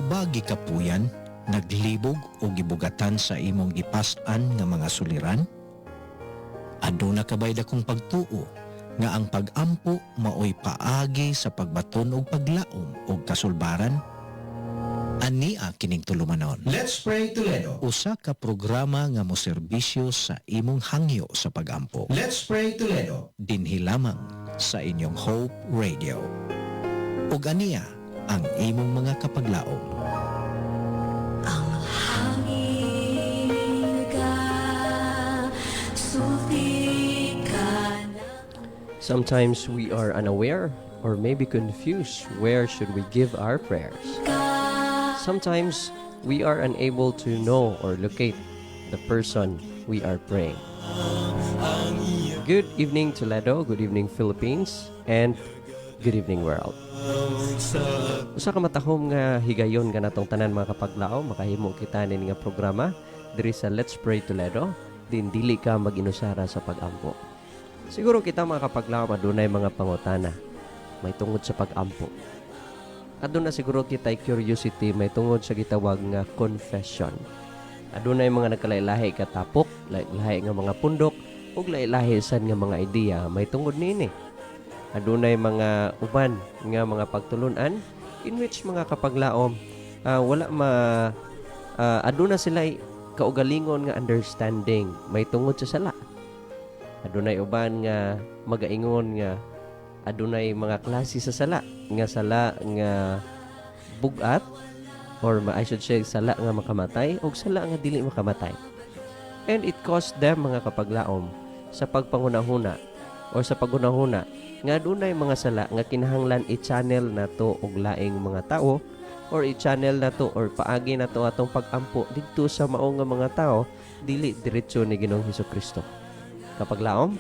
ba gikapuyan, naglibog o gibugatan sa imong gipas-an nga mga suliran? Aduna kabay dakong pagtuo nga ang pag-ampo maoy paagi sa pagbaton og paglaom og kasulbaran? Ania kining tulumanon. Let's pray Toledo. Usa ka programa nga moserbisyo sa imong hangyo sa pag-ampo. Let's pray Toledo. Dinhi lamang sa inyong Hope Radio. Ug ania ang imong mga kapaglaom. Ang hangin sulti ka na. Sometimes we are unaware or maybe confused where should we give our prayers. Sometimes we are unable to know or locate the person we are praying. Good evening Toledo, good evening Philippines, and good evening world. Usa ka matahom nga higayon nga natong tanan mga kapaglaom, makahimo kita nin nga programa diri sa Let's Pray Toledo, din dili ka mag-inusara sa pag-ampo. Siguro kita mga kapaglaom adunay mga pangutana may tungod sa pag-ampo. Aduna siguro kita'y curiosity may tungod sa gitawag nga confession. Adunay mga nagkalailahi katapok, lahi nga mga pundok, ug lahi sad nga mga ideya may tungod niini. Adunay mga uban nga mga pagtulunan in which mga kapaglaom aduna sila kaugalingon nga understanding may tungod sa sala. Adunay uban nga magaingon nga adunay mga klase sa sala nga bugat or I should say sala nga makamatay o sala nga dili makamatay. And it cost them mga kapaglaom sa pagpangunahuna o sa pagunahuna nga adunay mga sala nga kinahanglan i-channel nato og laing mga tao or i-channel nato or paagi nato atong pag-ampo didto sa mao nga mga tao dili diretso ni Ginoong Hesukristo. Kapaglaom,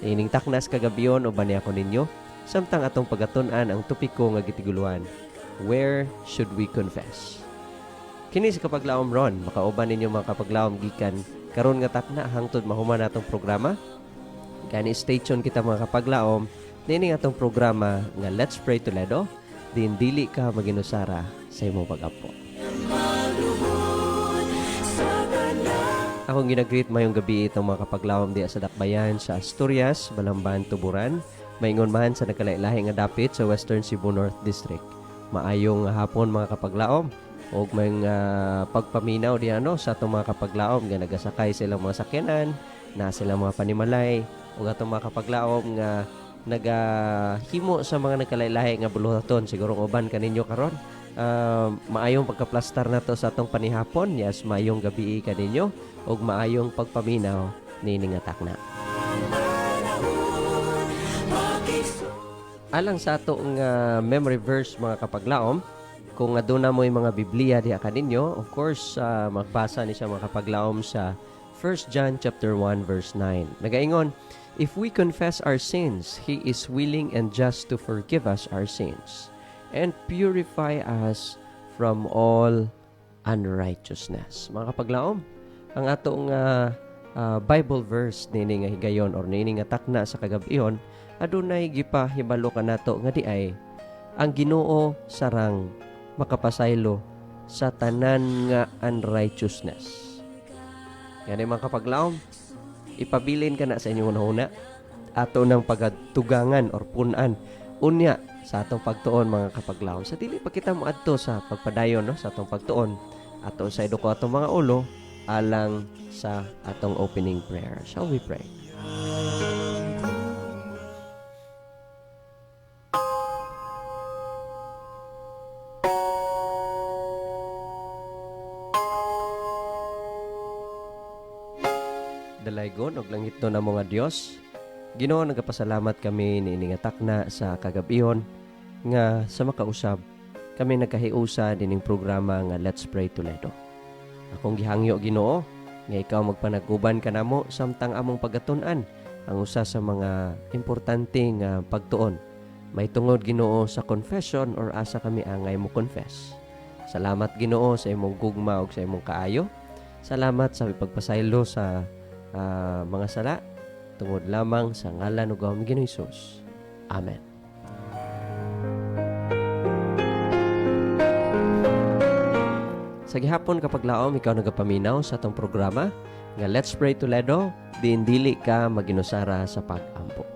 ining taknas kagabiyon o bani ako ninyo samtang atong pagatun-an ang topiko nga gitiguluhan. Where should we confess? Kini sa kapaglaom ron, makauban ninyo mga kapaglaom gikan karon nga takna hangtod mahuman atong programa. Gani stay tuned kita mga kapaglaom nining atong programa nga Let's Pray Toledo, din dili ka maginusara sa imong pag-ampo. Akong ginagreet mayong gabi itong mga kapaglaom diya sa Dakbayan sa Asturias, Balamban, Tuburan. Maingon man sa nakalailahi nga dapit sa Western Cebu North District. Maayong hapon mga kapaglaom og may pagpaminaw diyan sa atong mga kapaglaom nga nagasakay silang mga sakyanan, na silang mga panimalay ug atong mga kapaglaom nga nagahimo sa mga nakalailahi nga buluhaton. Siguro uban kaninyo karon. Maayong pagkaplastar nato sa atong panihapon. Yes, maayong gabi kaninyo ug maayong pagpaminaw nining nga takna. Alang sa ato nga memory verse mga kapaglaom, kung aduna mo yung mga Biblia diha kaninyo, of course, magbasa ni siya mga kapaglaom sa 1 John chapter 1 verse 9. Nagaingon, if we confess our sins, He is willing and just to forgive us our sins and purify us from all unrighteousness. Mga kapaglaom, ang atong Bible verse nini nga higayon or nini nga takna sa kagabion, adunay gipahibalo kanato nga diay ang Ginoo sarang makapasaylo sa tanan nga unrighteousness. Yan mga kapaglaom, ipabilin ka na sa inyong una ato ng pagatugangan or punan unya sa atong pagtuon mga kapaglaom. Sa dili pa kita mo adto sa pagpadayon sa atong pagtuon ato sa eduko atong mga ulo alang sa atong opening prayer. Shall we pray? Dalaygon og langit no na mga Dios. Ginoo, nagapasalamat kami niini nga takna sa kagabion nga sa makausab kami nagkahiusa dining programa nga Let's Pray Toledo. Akong gihangyo Ginoo nga ikaw magpanagkuban kanamo samtang among pagatun-an ang usa sa mga importante nga pagtuon. May tungod Ginoo sa confession or asa kami angay mo confess. Salamat Ginoo sa imong gugma ug sa imong kaayo. Salamat sa pagpasaylo sa mga sala tungod lamang sa ngalan ug gahom Ginoong Hesus. Amen. Sa gihapon kapag laom ikaw nagapaminaw sa atong programa nga Let's Pray Toledo, diin dili ka maginusara sa pag-ampo.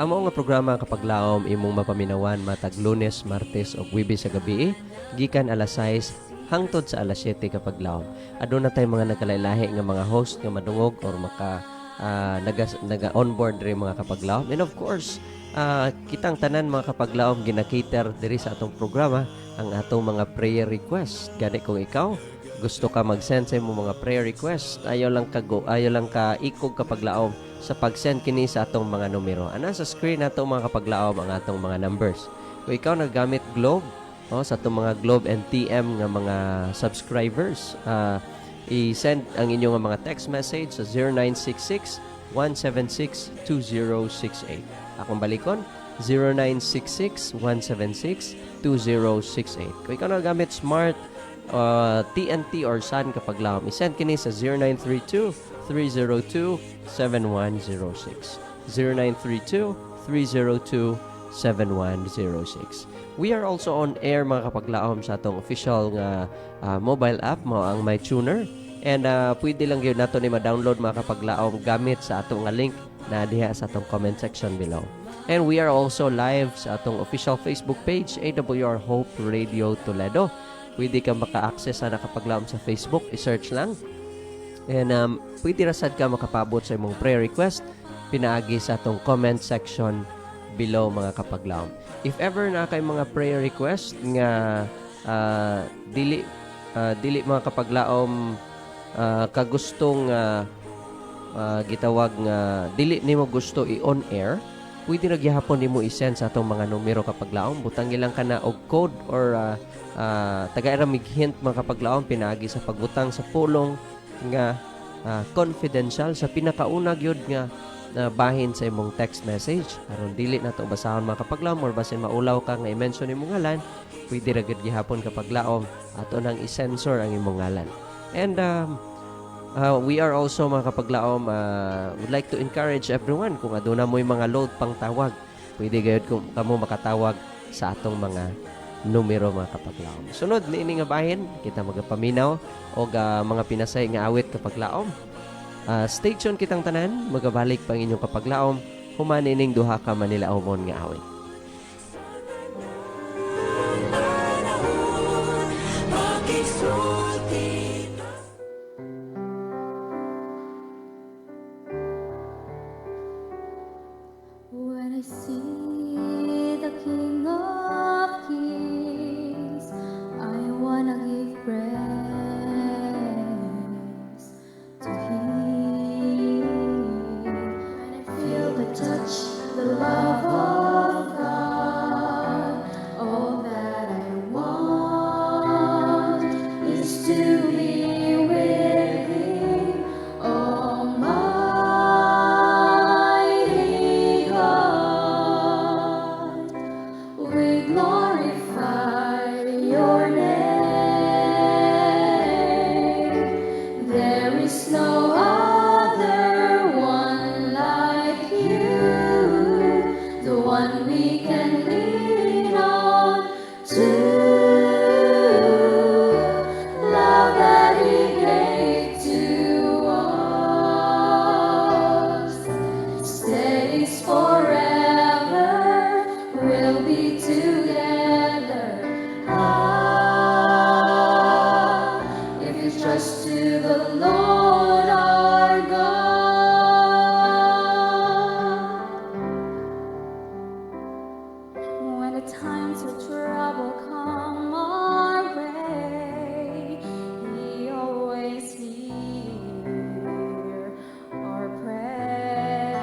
Ang mao nga programa kapag laom imong mapaminawan matag Lunes, Martes ug Huwebes sa gabi gikan alas 6 hangtod sa alas 7 kapag laom. Aduna tay mga nagkalailahi nga mga host nga madungog or naga-onboard rin mga kapaglaom. And of course, kitang tanan mga kapaglaom gina-cater diri sa atong programa ang atong mga prayer request. Gani kung ikaw gusto ka mag-send sa imong mga prayer request, ayaw lang ka ikog kapaglaom sa pag-send kini sa atong mga numero. Ana sa screen nato mga kapaglaom ang atong mga numbers. Kung ikaw naggamit Globe, sa atong mga Globe and TM nga mga subscribers, i-send ang inyong mga text message sa 0966-176-2068. Akong balikon, 0966-176-2068. Kung ikaw nagamit Smart, TNT or Sun kapag laom, i-send kini sa 0932-302-7106. 0932-302-7106. We are also on air mga kapaglaom sa atong official nga mobile app mo ang MyTuner, and pwede lang gyud nato ni ma-download mga kapaglaom gamit sa atong nga link na diha sa atong comment section below. And we are also live sa atong official Facebook page, AWR Hope Radio Toledo. Pwede ka maka-access sa nakapaglaom sa Facebook, i-search lang. And pwede rasad ka makapabot sa imong prayer request pinaagi sa atong comment section below mga kapaglaom. If ever na kay mga prayer request nga dili mga kapaglaom kagustong gitawag nga dili nimo gusto i-on air, pwede ra gihapon nimo i-send sa atong mga numero kapaglaom. Butang ilang kana og code or tagaira mig hint mga kapaglaom pinaagi sa pagbutang sa pulong nga confidential sa pinakauna gyud nga bahin sa imong text message. Aron dili na ito basahon mga kapaglaom or basin maulaw ka nga i-mention imong ngalan, pwede ra gid gihapon kapaglaom ato nang i-censor ang imong ngalan. And we are also mga kapaglaom would like to encourage everyone kung aduna mo'y mga load pang tawag, pwede gayud kamo makatawag sa atong mga numero mga kapaglaom. Sunod niini nga bahin kita magapaminaw og mga pinasay nga awit kapaglaom. Stay tuned kitang tanan, magabalik pang inyong kapaglaom, human ining duha ka manilaomon nga awit. When I see the King of Kings, I wanna give praise to Him. When I feel the touch, the love of God, all that I want is to be with Him. Almighty God, we glorify Your name. There is no other one like You, the one we can lean on to. Love that He gave to us stays forever. We'll be together. If you trust to the Lord our God. When the times of trouble come our way, He always hears our prayer.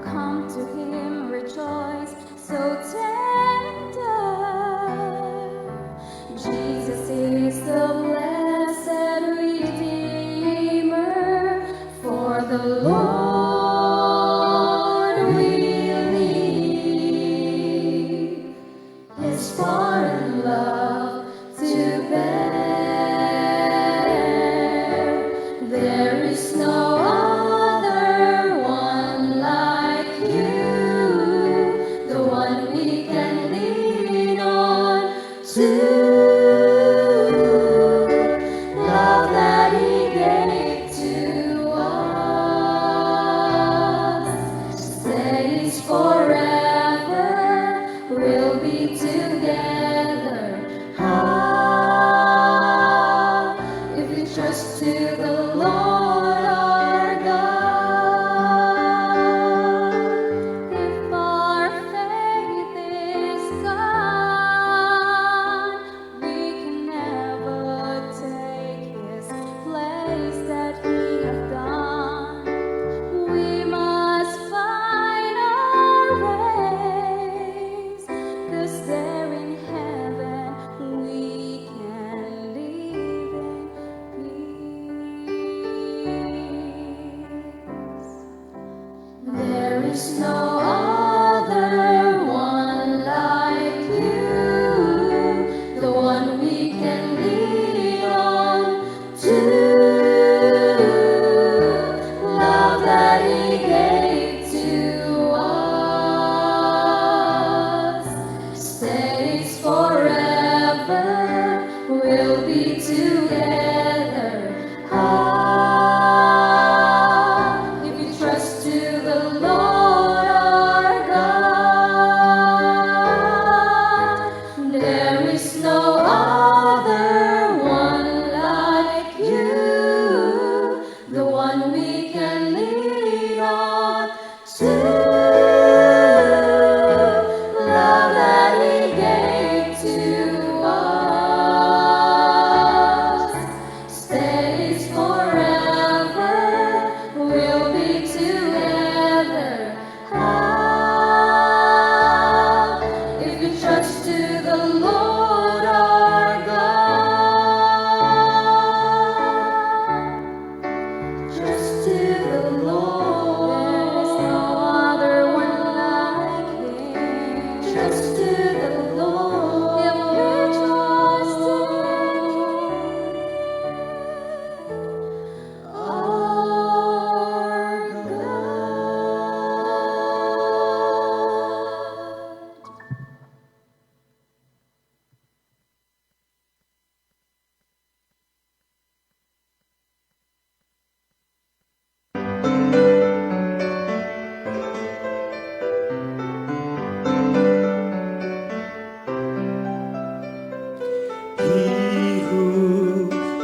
Come to Him, rejoice, so tender. Jesus is the blessed Redeemer, for the Lord we live.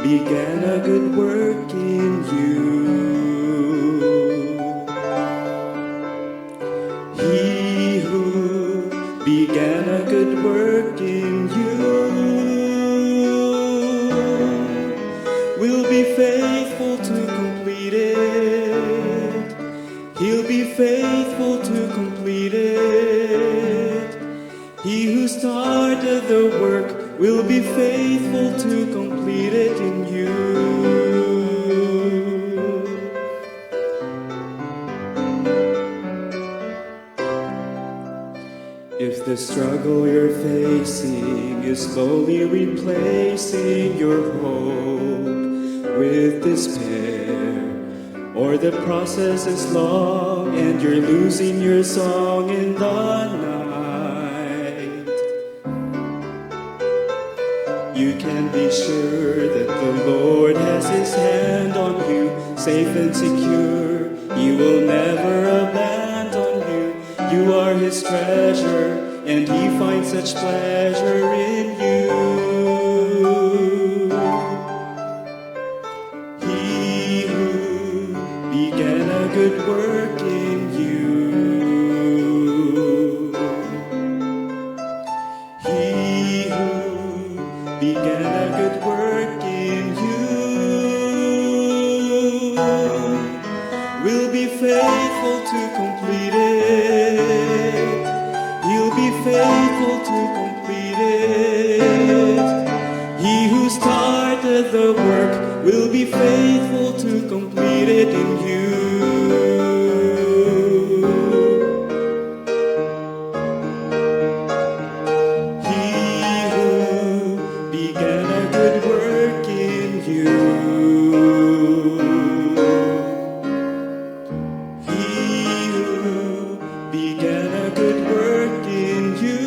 began a good work in you. He who began a good work in you will be faithful to complete it. He'll be faithful to complete it. He who started the work will be faithful to complete it in you. If the struggle you're facing is slowly replacing your hope with despair, or the process is long and you're losing your song in the night, you can be sure that the Lord has His hand on you, safe and secure. He will never abandon you. You are His treasure, and He finds such pleasure in you. He who began a good work in you, He who began a good work in you will be faithful to complete it. He'll be faithful to complete it. He who started the work will be faithful to complete it in you. He who began a good work in you, He who began a good work in you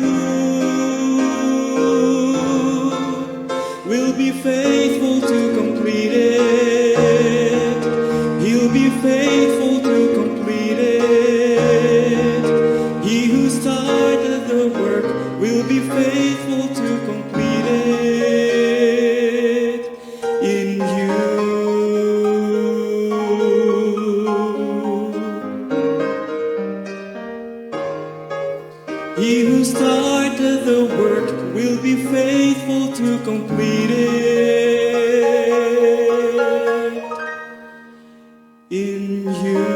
will be faithful to complete it. He'll be faithful to complete it. He who started the work will be faithful to complete it in you. He who started the work will be faithful to complete it in you.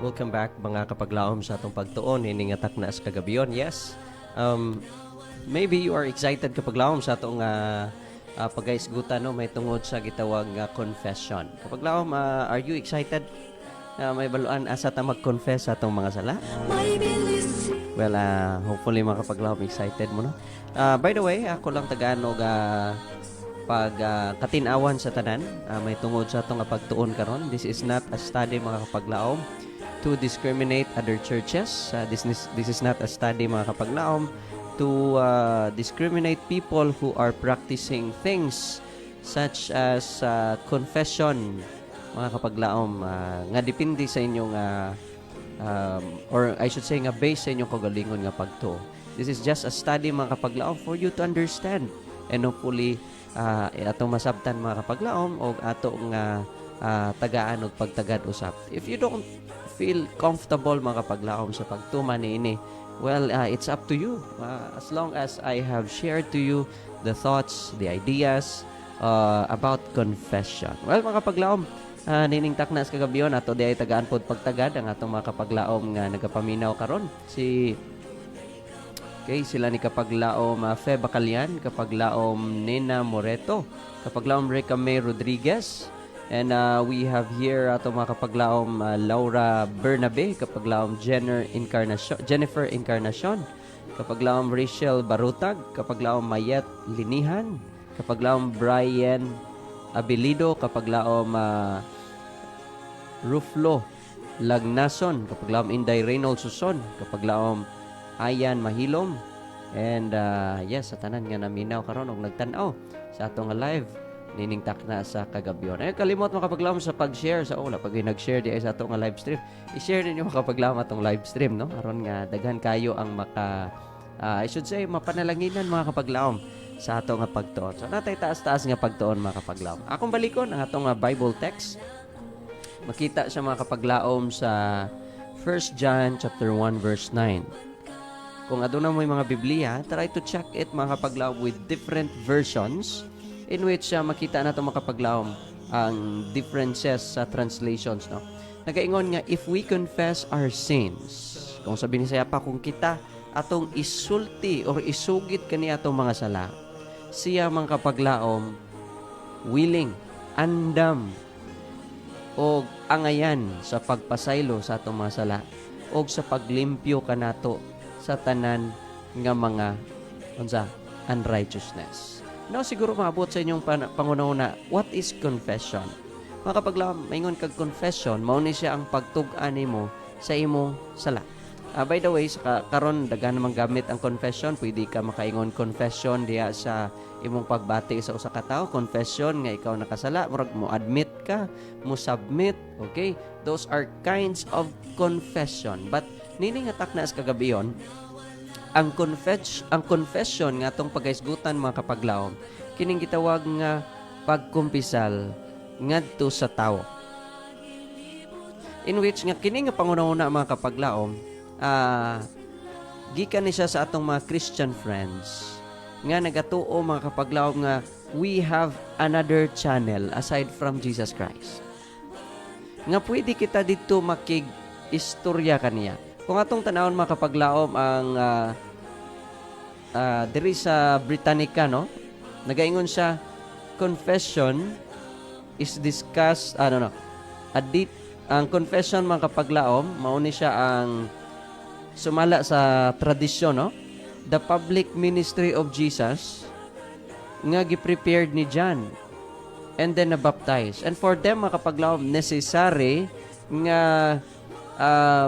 Welcome back mga kapaglaom sa atong pagtuon hiningatak na as kagabiyon. Yes. Maybe you are excited kapaglaom sa atong pagaisgutan no may tungod sa gitawag nga confession. Kapaglaom, are you excited? May baluan asa ta mag-confess sa atong mga sala? May bilis Well, hopefully mga kapaglaom excited mo no. By the way, ako lang Tagalog pag katinawan sa tanan, may tungod sa atong pagtuon karon. This is not a study mga kapaglaom to discriminate other churches. This is not a study mga kapaglaom to discriminate people who are practicing things such as confession mga kapaglaom nga depende sa inyong or I should say nga based sa inyong kagalingon nga pagtuo. This is just a study mga kapaglaom for you to understand and hopefully atong masabtan mga kapaglaom o atong tagaan og pagtagad usap. If you don't feel comfortable mga kapaglaom sa pagtuman niini, well, it's up to you. As long as I have shared to you the thoughts, the ideas about confession. Well, mga kapaglaom, niningtak na sa kagabiyon ato di ay tagaan pod pagtagad ang atong mga kapaglaom nga nagapaminaw karon. Sila ni kapaglaom Fe Bacalian, kapaglaom Nena Moreto, kapaglaom Recame Rodriguez, and we have here ato mga kapaglaom Laura Bernabe, kapaglaom Jennifer Encarnacion, kapaglaom Rachel Barutag, kapaglaom Mayet Linihan, kapaglaom Brian Abilido, kapaglaom Ruflo Lagnason, kapaglaom Inday Reynolds Suson, kapaglaom ayan mahilom. And yes, sa tanan nga naminaw karon og nagtan-aw sa ato nga live nining takna sa kagabyon. Ay kalimot makapaglaom sa pag-share sa pag nag-share di ay sa ato nga live stream. I-share ninyo makapaglaom atong live stream, no? Aron nga daghan kayo ang I should say mapanalanginan mga kapaglaom sa ato nga pagtuon. So natay taas-taas nga pagtuon mga kapaglaom. Akong balikon ang atong nga Bible text. Makita siya mga kapaglaom sa 1 John chapter 1 verse 9. Kung aduna mo yung mga Biblia, try to check it mga kapaglaom with different versions in which makita na ito mga kapaglaom ang differences sa translations. No? Nagaingon nga, if we confess our sins, kung sabi ni Saya pa, kung kita atong isulti or isugit kani atong mga sala, siya mga kapaglaom willing, andam, o angayan sa pagpasaylo sa atong mga sala o sa paglimpyo kanato sa tanan nga mga unrighteousness. No, siguro maabot sa inyong pangunauna, what is confession? Mga kapaglaom, maingon kag confession, mao ni siya ang pagtug-an nimo sa imong sala. By the way, karon daghan namang gamit ang confession. Pwede ka makaingon confession diya sa imong pagbati sa usa ka tawo. Confession nga ikaw nakasala, murag mo admit ka, mo submit, okay? Those are kinds of confession. But nini nga takna sa kagabiyon, ang confession nga atong pagaisgutan mga kapaglaom, kining gitawag nga pagkumpisal ngadto sa tawo. In which nga kini nga pangunahuna mga kapaglaom, gikan ni siya sa atong mga Christian friends nga nagatuo mga kapaglaom nga we have another channel aside from Jesus Christ. Nga pwede kita dito makig-istorya kaniya. Kung atong tanawon mga kapaglaom ang diri sa Britannica, no? Nagaingon siya, confession is discussed, ang confession mga kapaglaom, mauni siya ang sumala sa tradisyon, no? The public ministry of Jesus nga gi-prepared ni John and then na-baptize. And for them mga kapaglaom, necessary nga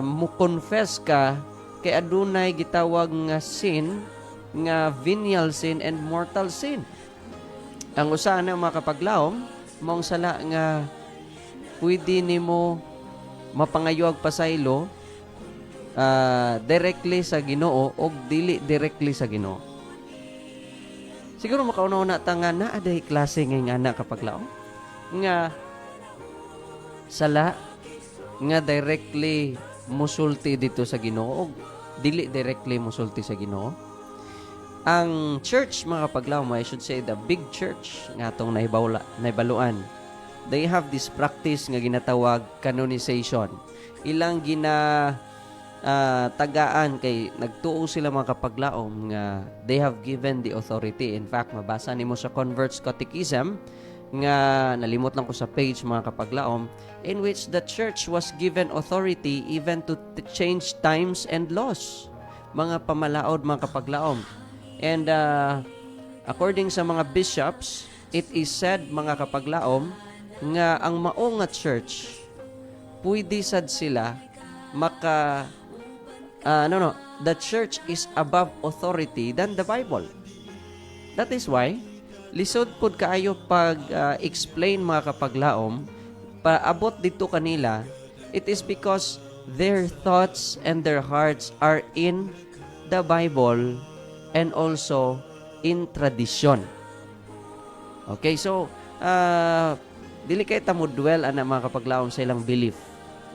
mo confess ka kay adunay gitawag nga sin, nga venial sin and mortal sin. Ang usa na mga kapaglaom, maong sala nga pwede nimo mapangayuag pasaylo directly sa Ginoo o dili directly sa Ginoo. Siguro makauna-una ta nga naa day klase nga anak kapaglaom nga sala nga directly musulti dito sa Ginoo o dili directly musulti sa Ginoo. Ang church mga kapaglaom, I should say the big church nga atong naibaluan, they have this practice nga ginatawag canonization. Ilang tagaan kay nagtuo sila mga kapaglaom nga they have given the authority. In fact, mabasa nimo sa Converts Catechism nga nalimot lang ko sa page mga kapaglaom, in which the church was given authority even to change times and laws. Mga pamalaod mga kapaglaom. And according sa mga bishops, it is said mga kapaglaom nga ang mao nga church pwede sad sila the church is above authority than the Bible. That is why lisod pod kaayo pag explain mga kapaglaom paabot dito kanila, it is because their thoughts and their hearts are in the Bible and also in tradition. Okay, so dili kay ta mo dwell ana mga kapaglaom sa ilang belief.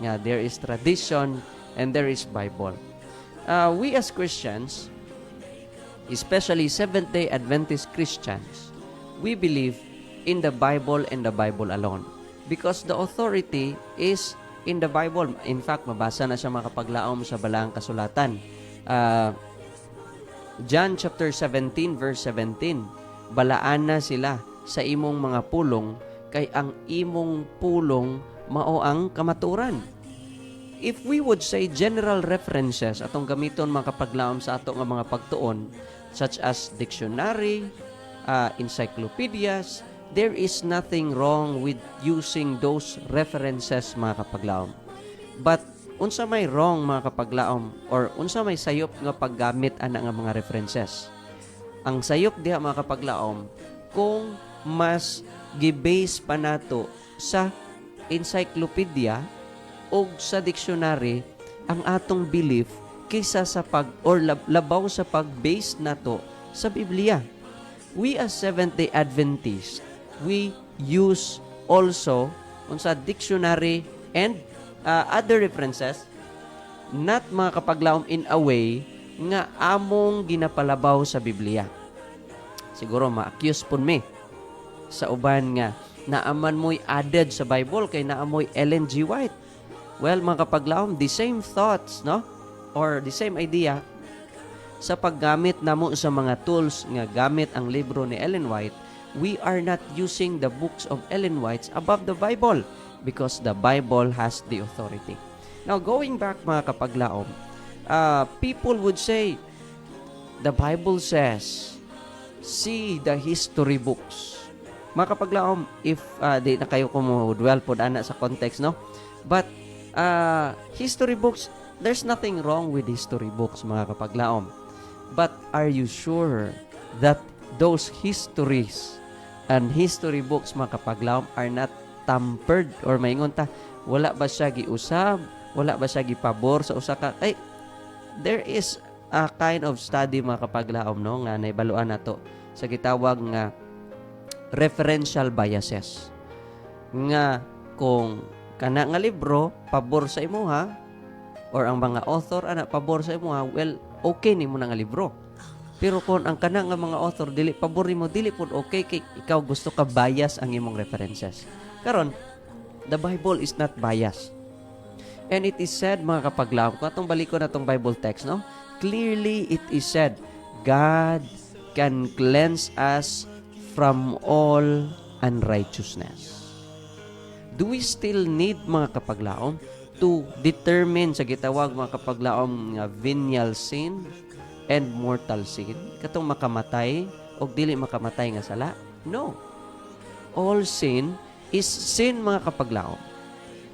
Nga there is tradition and there is Bible. We as Christians, especially Seventh-day Adventist Christians, we believe in the Bible and the Bible alone because the authority is in the Bible. In fact, mabasa na siya mga kapaglaom sa Balaang Kasulatan. John chapter 17 verse 17, balaan na sila sa imong mga pulong kay ang imong pulong mao ang kamaturan. If we would say general references atong gamiton mga kapaglaom sa ato nga mga pagtuon such as dictionary, encyclopedias, there is nothing wrong with using those references mga kapaglaom. But unsa may wrong mga kapaglaom or unsa may sayop nga paggamit ana nga mga references. Ang sayop diha mga kapaglaom kung mas gi-base pa nato sa encyclopedia o sa dictionary ang atong belief kaysa sa labaw sa pag-base nato sa Biblia. We as Seventh-day Adventists, we use also unsa dictionary and other references, not mga kapaglaom in a way nga among ginapalabaw sa Biblia. Siguro ma-accuse pun me sa uban nga naaman mo'y added sa Bible kay naamoy Ellen G. White. Well, mga kapaglaom, the same thoughts, no? Or the same idea sa paggamit namo sa mga tools nga gamit ang libro ni Ellen White, we are not using the books of Ellen White above the Bible because the Bible has the authority. Now, going back mga kapaglaom, people would say, the Bible says, see the history books. Mga kapaglaom, if di na kayo dwell po ana sa context, no? But, history books, there's nothing wrong with history books, mga kapaglaom. But are you sure that those histories and history books, mga kapaglaom, are not tampered or maingon ta, wala ba siya giusab, wala ba siya gipabor sa usa ka there is a kind of study mga kapaglaom, no, nga naibaluan nato sa gitawag nga referential biases, nga kung kana nga libro pabor sa imuha or ang mga author ana pabor sa imuha, well, okay nimo na nga libro. Pero kung ang kana nga mga author dili pabor nimo, dili pud okay kay ikaw gusto ka bias ang imong references. Karon, the Bible is not biased. And it is said, mga kapaglaom, kung atong balikon natong Bible text, no? Clearly, it is said, God can cleanse us from all unrighteousness. Do we still need, mga kapaglaom, to determine sa gitawag mga kapaglaom nga venial sin and mortal sin? Katong makamatay o dili makamatay nga sala? No. All sin is sin, mga kapaglaom.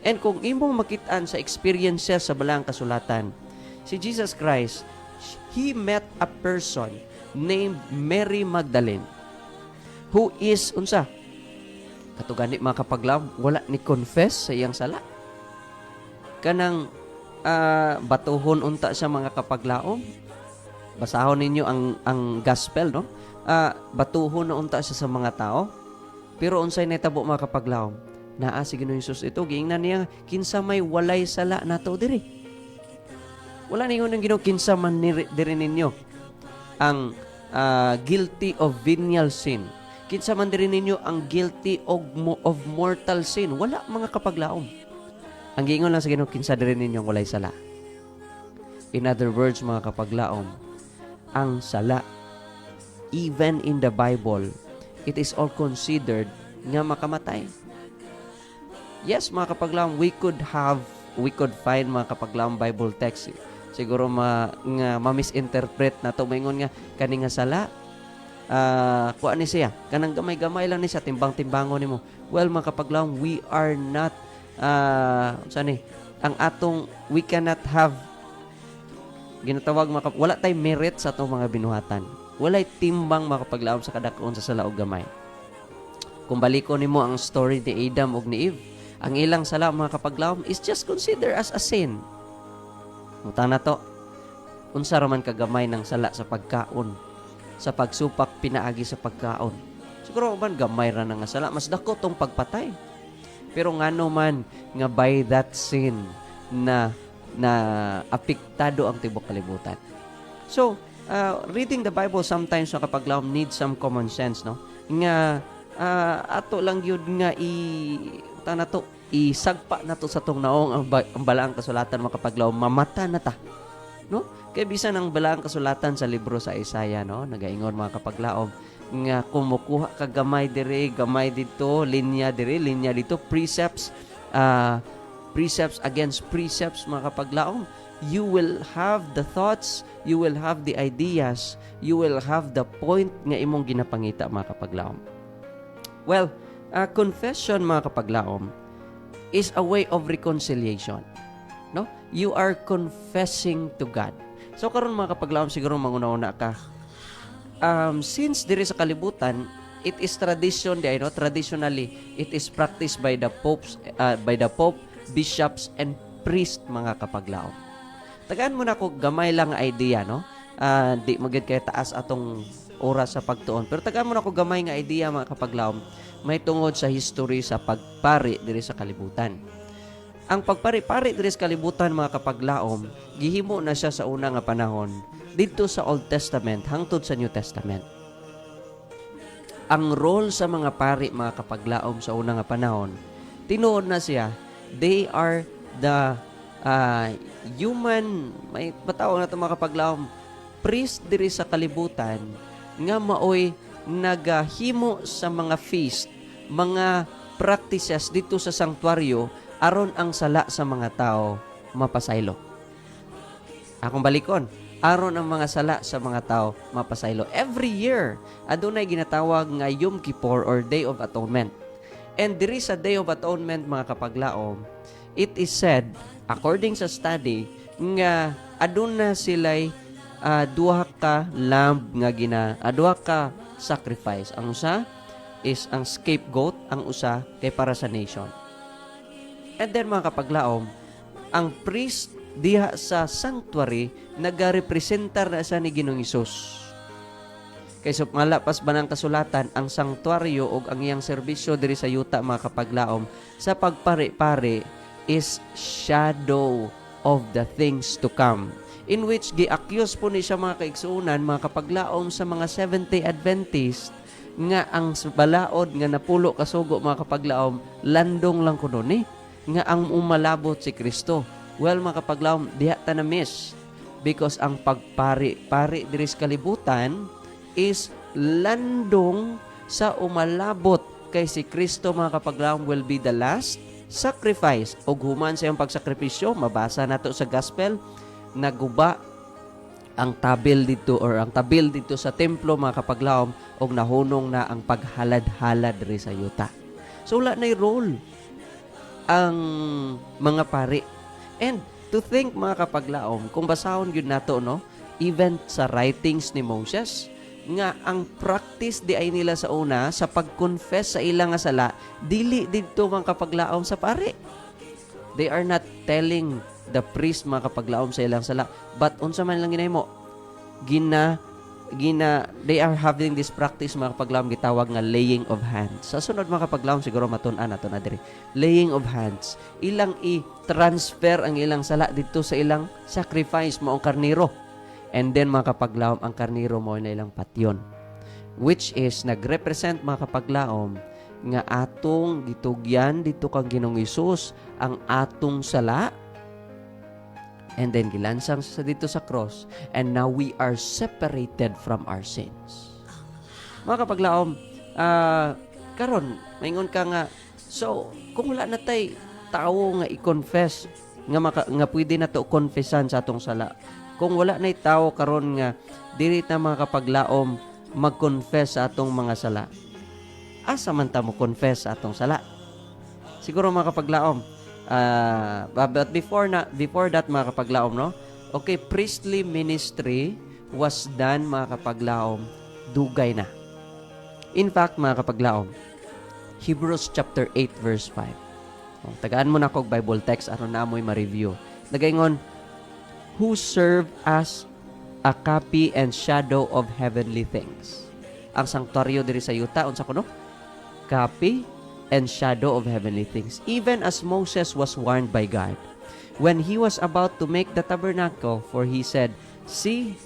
And kung imong makitaan sa experiences sa balang kasulatan, si Jesus Christ, He met a person named Mary Magdalene who is, unsa? Katugani mga kapaglaom, wala ni confess sa iyang sala. Kanang batuhon unta sa mga kapaglaom. Basahon ninyo ang gospel, no? Batuhon na unta siya sa mga tao. Pero unsay natabo mga kapaglaom? Naa si Ginoong Hesus ito, giingnan niya, kinsa may walay sala nato diri. Wala ningon ng Ginoo kinsa man diri ninyo ang guilty of venial sin. Kinsa man diri ninyo ang guilty of mortal sin. Wala, mga kapaglaom. Ang giingon lang sa Ginoo, kinsa diri ninyo walay sala. In other words, mga kapaglaom, ang sala, even in the Bible, it is all considered nga makamatay. Yes, mga kapaglaom, we could find, mga kapaglaom, Bible text siguro ma-misinterpret na to, maingon nga kani nga sala kuan ni siya kanang gamay-gamay lang ni siya, timbang-timbangon nimo. Well, mga kapaglaom, we are not we cannot have ginatawag wala tay merit sa atong mga binuhatan. Walay timbang, mga kapaglaom, sa kadakon sa sala ug gamay. Kung balikon nimo ang story ni Adam ug ni Eve, ang ilang sala, mga kapaglaom, is just considered as a sin. Muta na to, unsa raman kagamay ng sala sa pagkaon, sa pagsupak pinaagi sa pagkaon. Siguro man gamay ra nga sala, mas dako tong pagpatay. Pero ngano man nga by that sin na apektado ang tibok kalibutan. So, reading the Bible sometimes, mga kapaglaom, need some common sense, no? Nga ato lang yun nga isagpa na to sa tong naong ang balaang kasulatan, mga kapaglaom, mamata na ta, no? Kaya bisan ang balaang kasulatan sa libro sa Isaiah, no, nagaingon, mga kapaglaom, nga kumukuha ka gamay dire, gamay dito, linya dire, linya dito, precepts against precepts, mga kapaglaom. You will have the thoughts, you will have the ideas, you will have the point nga imong ginapangita, mga kapaglaom. Well, confession, mga kapaglaom, is a way of reconciliation. No? You are confessing to God. So karon mga kapaglaom, siguro manguna-una ka. Since there is a kalibutan, it is tradition, no? Traditionally, it is practiced by the Pope, bishops, and priest mga kapaglaom. Tagaan mo na ko gamay lang nga idea, no? Di magid kay taas atong oras sa pagtuon. Pero tagaan mo na ko gamay nga idea mga kapaglaom, may tungod sa history sa pagpari diri sa kalibutan. Ang pagpari-pari diri sa kalibutan mga kapaglaom, gihimo na siya sa una nga panahon didto sa Old Testament hangtod sa New Testament. Ang role sa mga pari mga kapaglaom sa una nga panahon, tinuod na siya, they are the human, may bataw na ito mga kapaglaom, priest diri sa kalibutan nga maoy nagahimo sa mga feast, mga practices dito sa sanctuaryo aron ang sala sa mga tao mapasaylo. Akong balikon, aron ang mga sala sa mga tao mapasaylo. Every year, adunay ginatawag nga Yom Kippur or Day of Atonement. And diri sa Day of Atonement mga kapaglaom, it is said, according sa study, nga aduna sila'y duha ka lamb nga duha ka sacrifice. Ang usa is ang scapegoat, ang usa kay para sa nation. And then mga kapaglaom, ang priest diha sa sanctuary nagarepresentar na sa ni Ginoong Hesus. Kay malapas ba ng kasulatan, ang sanctuaryo o ang iyang serbisyo diri sa yuta mga kapaglaom sa pagpari-pari is shadow of the things to come, in which gi-accuse po ni siya mga kaigsuunan, mga kapaglaom sa mga Seventh-day Adventist nga ang balaod nga napulo kasugo mga kapaglaom landong lang kuno ni nga ang umalabot si Kristo. Well, mga kapaglaom, diha ta na miss because ang pagpari-pari diri sa kalibutan is landong sa umalabot kay si Kristo mga kapaglaom will be the last sacrifice. O human sa iyong pagsakripisyo, mabasa nato sa gospel, naguba ang tabil dito sa templo mga kapaglaom og nahunong na ang paghalad-halad diri sa yuta. So wala na role ang mga pari. And to think mga kapaglaom, kung basahon yun nato, no, even sa writings ni Moses, nga ang practice di ay nila sa una sa pag-confess sa ilang nga sala, dili dito mga kapaglaom sa pari. They are not telling the priest mga kapaglaom sa ilang sala, but unsa man lang ginahimo, they are having this practice mga kapaglaom gitawag nga laying of hands. Sa sunod mga kapaglaom siguro matun-an nato na diri. Laying of hands. Ilang i-transfer ang ilang sala dito sa ilang sacrifice mo ang karniro. And then mga kapaglaom ang karniro mo na ilang patyon. Which is nagrepresent mga kapaglaom nga atong gitugyan dito kang Ginoong Hesus ang atong sala. And then gilansang sa dito sa cross. And now we are separated from our sins. Mga kapaglaom, karon maingon ka nga, so kung wala na tay tao nga i-confess, nga pwede na to confessan sa atong sala. Kung wala na tao karon nga dili ta mga kapaglaom mag-confess sa atong mga sala, asa man ta mo confess sa atong sala? Siguro mga kapaglaom, but before that mga kapaglaom, no? Okay, priestly ministry was done mga kapaglaom, dugay na. In fact, mga kapaglaom, Hebrews chapter 8 verse 5. Tagaan mo na kog Bible text aron na mo'y ma-review. Nagaingon, who serve as a copy and shadow of heavenly things. Ang sanctuaryo diri sa yuta, unsa kuno? Copy and shadow of heavenly things. Even as Moses was warned by God when he was about to make the tabernacle, for he said, see,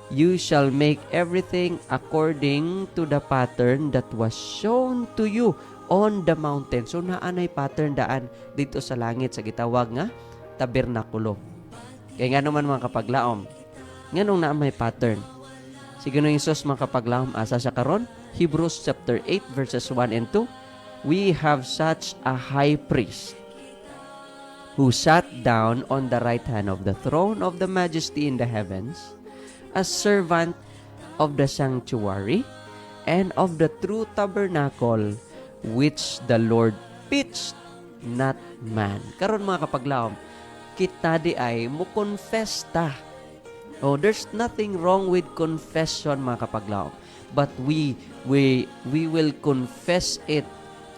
you shall make everything according to the pattern that was shown to you on the mountain. So naanay pattern daan dito sa langit sa gitawag nga tabernakulo. Kaya nga naman mga kapaglaom, nga nung na may pattern. Si Ginoong Hesus mga kapaglaom, asa siya karon? Hebrews chapter 8 verses 1 and 2. We have such a high priest who sat down on the right hand of the throne of the majesty in the heavens, a servant of the sanctuary and of the true tabernacle which the Lord pitched, not man. Karon mga kapaglaom, kita di ay mo confess ta. Oh, there's nothing wrong with confession, mga kapaglaom. But we will confess it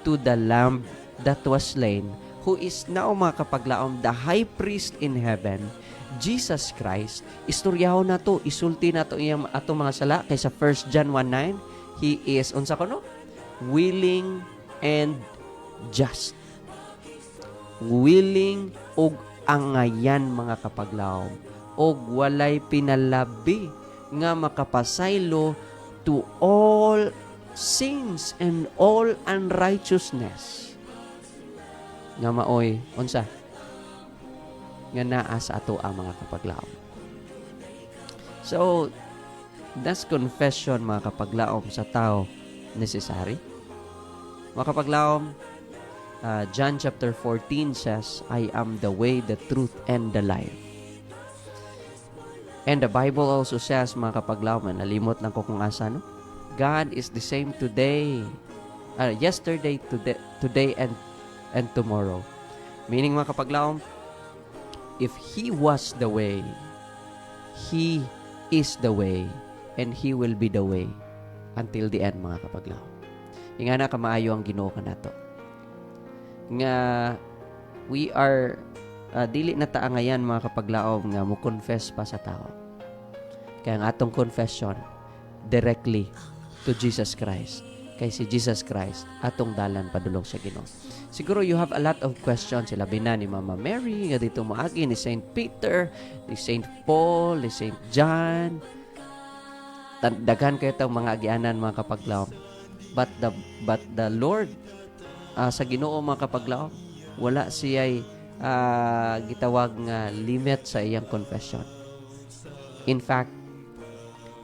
to the Lamb that was slain, who is now, mga kapaglaom, the high priest in heaven, Jesus Christ. Istoryaho na to, isulti na to iyang ato mga sala kaysa 1 John 1:9. He is, unsa ko no? Willing and just. Willing og angayan, mga kapaglaom, og walay pinalabi nga makapasaylo to all sins and all unrighteousness. Nga maoy, unsa? Nga naa sa ato ang mga kapaglaom. So, that's confession, mga kapaglaom, sa tao necessary. Mga kapaglaom, John chapter 14 says, I am the way, the truth, and the life. And the Bible also says, mga kapaglaom, nalimot lang ko kung asa, no? God is the same today, yesterday, today, and tomorrow. Meaning, mga kapaglaom, if He was the way, He is the way, and He will be the way until the end, mga kapaglaom. Nga na kamaayo ang Ginoo kanato. Nga we are dili na ta ngayon, mga kapaglaom, nga mo confess pa sa tao. Kaya ang atong confession directly to Jesus Christ. Kay si Jesus Christ atong dalan padulong sa Ginoo. Siguro you have a lot of questions. Sila bina ni Mama Mary, nga dito moagi ni Saint Peter, ni Saint Paul, ni Saint John. Daghan kayo itong mga agianan, mga kapaglaom. But the Lord, sa Ginoo, mga kapaglaom, wala siya'y gitawag nga limit sa iyang confession. In fact,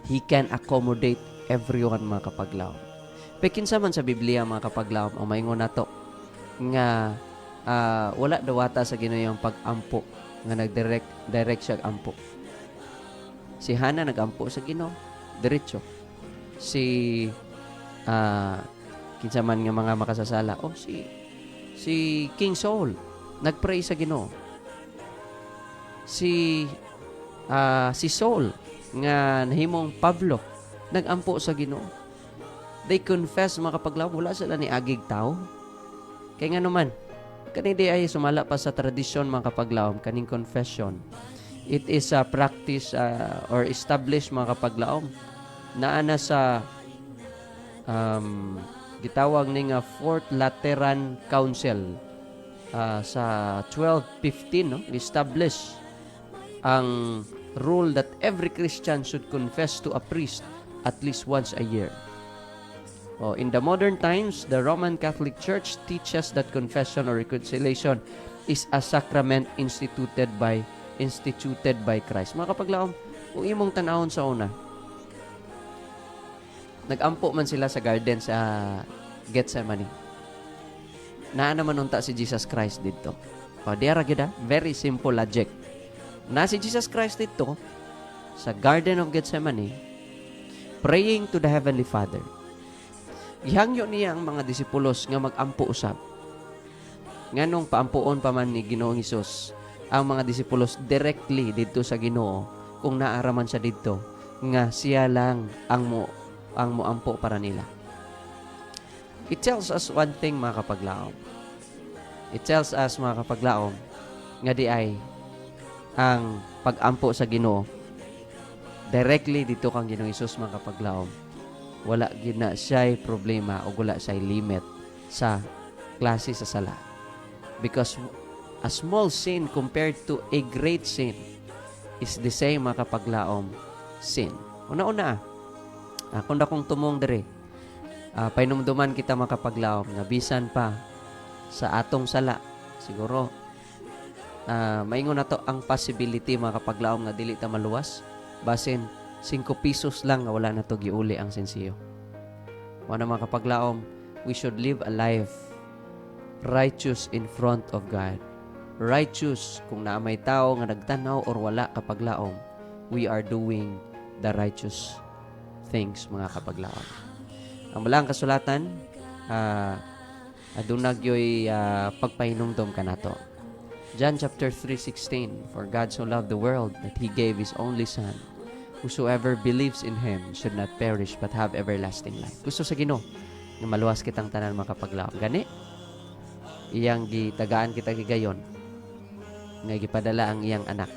He can accommodate everyone, mga kapaglaom. Pekinsa man sa Biblia, mga kapaglaom, ang maingon nato nga wala dawata sa Ginoo yung pag-ampo nga nag-direct siya ampo. Si Hana nag-ampo sa Ginoo, diretso. Si kinsa man nga mga makasasala, si King Saul nagpray sa Ginoo. Si Saul nga nahimong Pablo nagampo sa Ginoo. They confess, mga kapaglaom, wala sila ni agig tao. Kaya nga naman, kani di ay sumala pa sa tradisyon, mga kapaglaom, kaning confession. It is a practice or established, mga kapaglaom, na ana sa gitawag ni nga Fourth Lateran Council sa 1215, no? Establish ang rule that every Christian should confess to a priest at least once a year. In the modern times, the Roman Catholic Church teaches that confession or reconciliation is a sacrament instituted by Christ. Mga kapaglaom, kung imong tanawon sa una, nagampo man sila sa garden sa Gethsemane. Naa naman unta si Jesus Christ dito. Diara gida, very simple logic. Na si Jesus Christ dito sa Garden of Gethsemane, praying to the Heavenly Father. Gihangyo niya ang mga disipulos nga mag-ampo usab. Nganong paampuon pa man ni Ginoong Hesus ang mga disipulos directly dito sa Ginoo kung naaraman siya dito nga siya lang ang moampo para nila. It tells us one thing, mga kapaglaom. It tells us, mga kapaglaom, nga di ay ang pag-ampo sa Ginoo directly dito kang Ginoong Hesus, mga kapaglaom. Wala gina siya'y problema o wala siya'y limit sa klase sa sala. Because a small sin compared to a great sin is the same, mga kapaglaom, sin. Una-una, kung na kong tumong dere, painumduman kita, mga kapaglaom, nga bisan pa sa atong sala, siguro, maingon na to ang possibility, mga kapaglaom, nga dili ta maluwas, basin 5 pesos lang nga wala na to giuli ang sensiyo. Mga mga kapaglaom, we should live a life righteous in front of God. Righteous kung na may tao nga nagtanaw or wala, kapaglaom, we are doing the righteous things, mga kapaglaom. Ang malang kasulatan, adunag yo'y pagpahinumdom ka na to. John chapter 3:16, For God so loved the world that He gave His only Son. Whosoever believes in Him should not perish but have everlasting life. Gusto sa Ginoo nga maluwas kitang tanan makapaglaom. Gani, iyang gitagaan kita gigayon nga gipadala ang iyang anak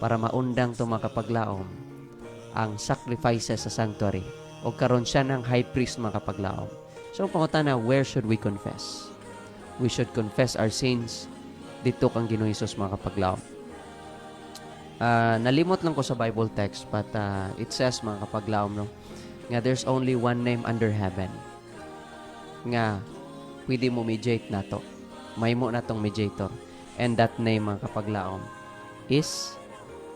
para maundang to makapaglaom ang sacrifices sa sanctuary o karon siya ng high priest makapaglaom. So pangutana, where should we confess? We should confess our sins dito kang Ginoong Hesus makapaglaom. Nalimot lang ko sa Bible text but it says mga kapaglaom no, nga there's only one name under heaven nga pwede mo mediate nato. May mo natong mediator. And that name mga kapaglaom is